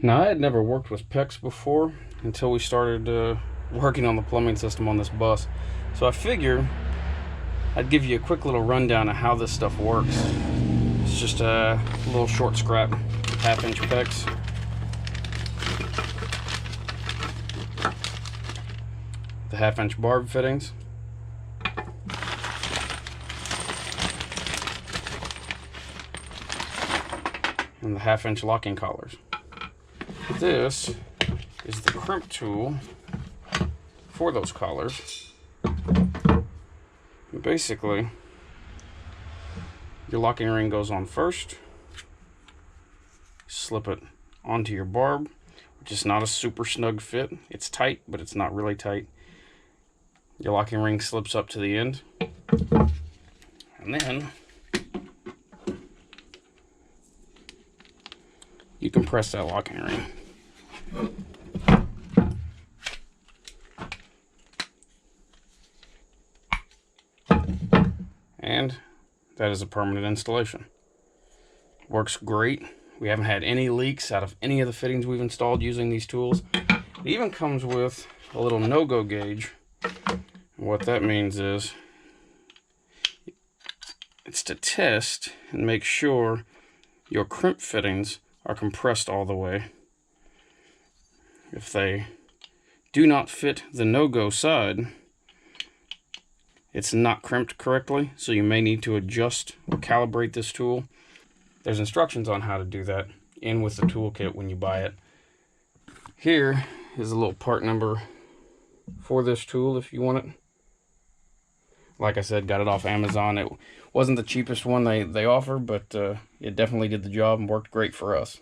Now, I had never worked with PEX before until we started working on the plumbing system on this bus. So I figured I'd give you a quick little rundown of how this stuff works. It's just a little short scrap, 1/2-inch PEX. The 1/2-inch barb fittings. And the 1/2-inch locking collars. This is the crimp tool for those collars. Basically, your locking ring goes on first. Slip it onto your barb, which is not a super snug fit. It's tight, but it's not really tight. Your locking ring slips up to the end. And then you compress that locking ring. And that is a permanent installation. Works great. We haven't had any leaks out of any of the fittings we've installed using these tools. It even comes with a little no-go gauge. What that means is it's to test and make sure your crimp fittings are compressed all the way. If they do not fit the no-go side, it's not crimped correctly, so you may need to adjust or calibrate this tool. There's instructions on how to do that in with the toolkit when you buy it. Here is a little part number for this tool if you want it. Like I said, got it off Amazon. It wasn't the cheapest one they offer, but it definitely did the job and worked great for us.